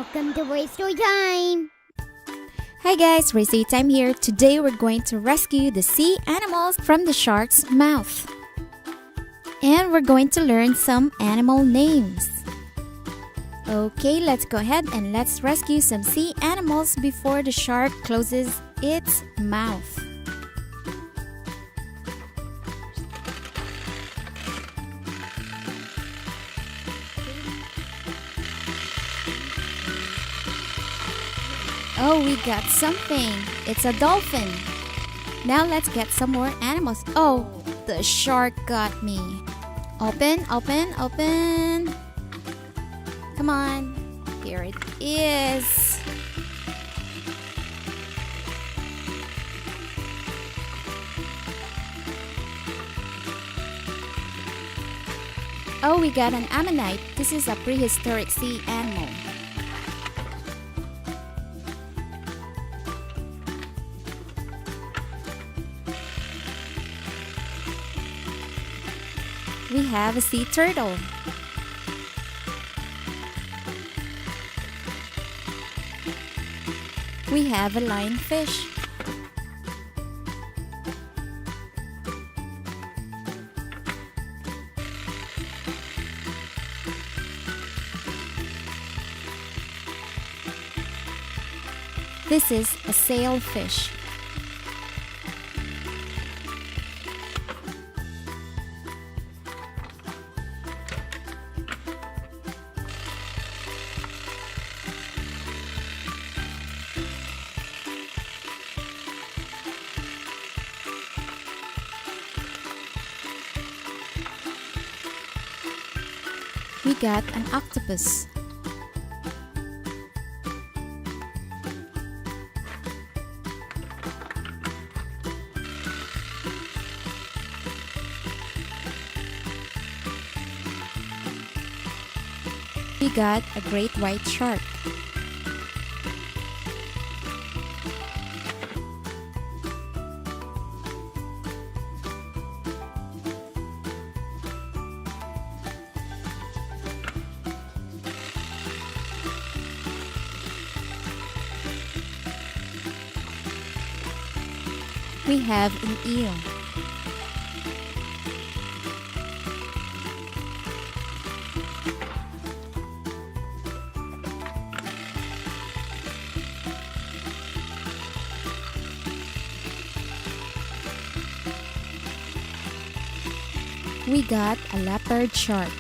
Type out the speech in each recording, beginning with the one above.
Welcome to Waste Your Time! Hi guys, Racy Time here. Today we're going to rescue the sea animals from the shark's mouth. And we're going to learn some animal names. Okay, let's go ahead and let's rescue some sea animals before the shark closes its mouth. Oh, we got something. It's a dolphin. Now let's get some more animals. Oh, the shark got me. Open, open, open. Come on. Here it is. Oh, we got an ammonite. This is a prehistoric sea animal. We have a sea turtle. We have a lionfish. This is a sailfish. We got an octopus. We got a great white shark. We have an eel. We got a leopard shark.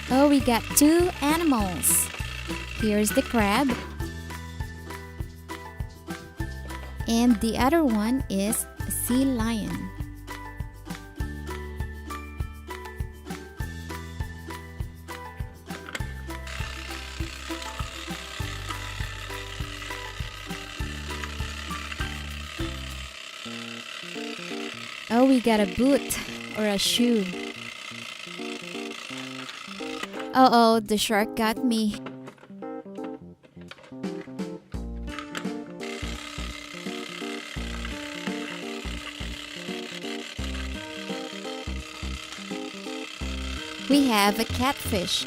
Oh, we got two animals. Here's the crab. And the other one is a sea lion. Oh, we got a boot or a shoe. Oh, the shark got me. We have a catfish.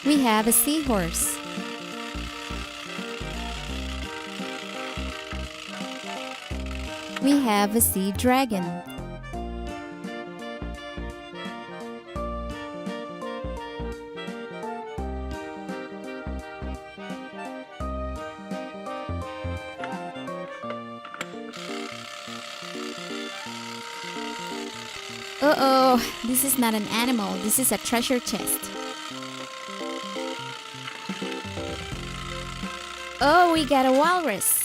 We have a seahorse. We have a sea dragon. Uh-oh, this is not an animal, this is a treasure chest. Oh, we got a walrus.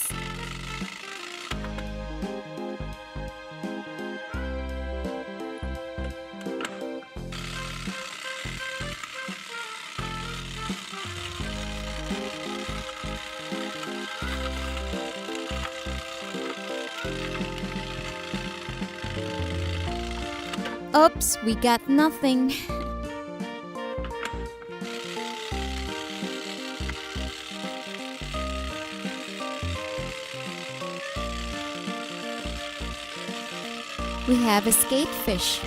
Oops, we got nothing. We have a skatefish.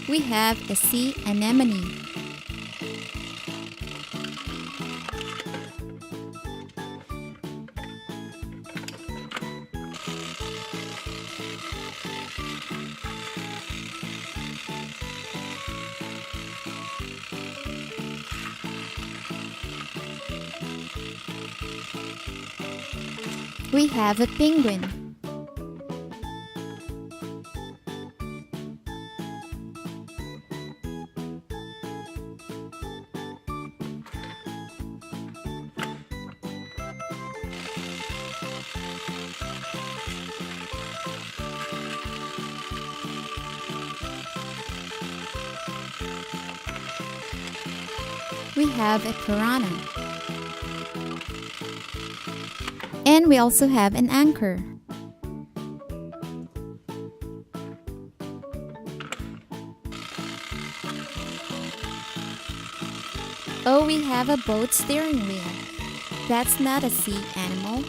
We have a sea anemone. We have a penguin. We have a piranha. And we also have an anchor. Oh, we have a boat steering wheel. That's not a sea animal.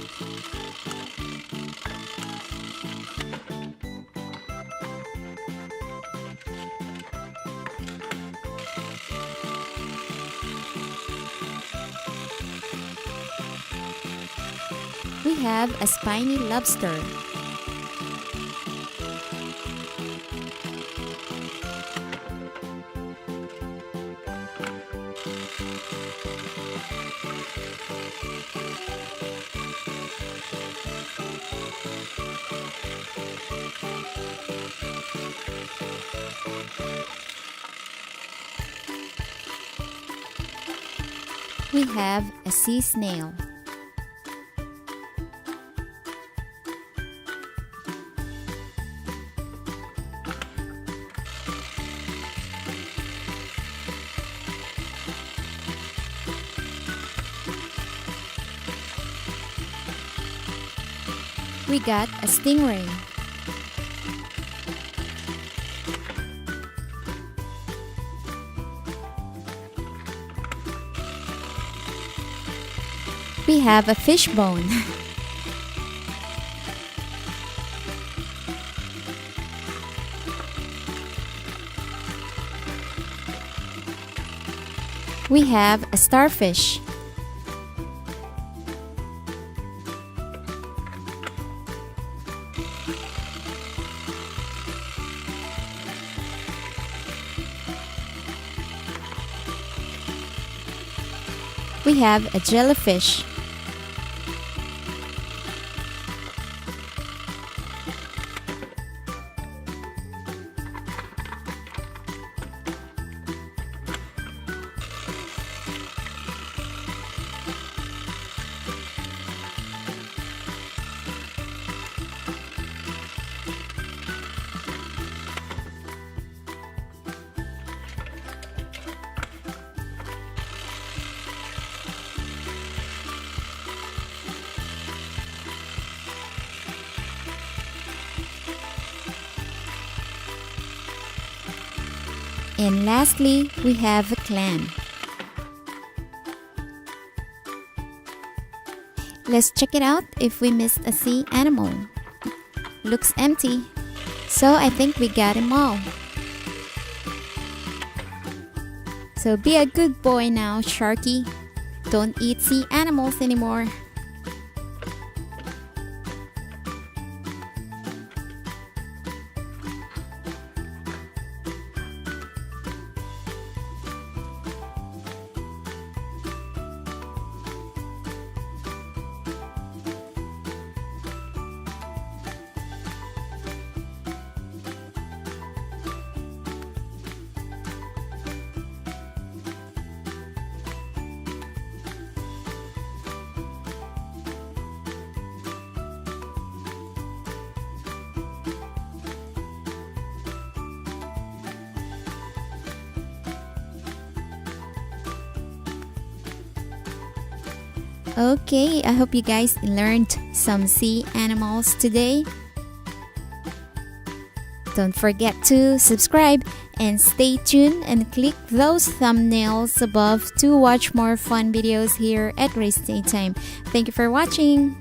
We have a spiny lobster. We have a sea snail. We got a stingray. We have a fishbone. We have a starfish. We have a jellyfish. And lastly, we have a clam. Let's check it out if we missed a sea animal. Looks empty, so I think we got them all. So be a good boy now, Sharky. Don't eat sea animals anymore. Okay, I hope you guys learned some sea animals today. Don't forget to subscribe and stay tuned and click those thumbnails above to watch more fun videos here at Race Day Time. Thank you for watching.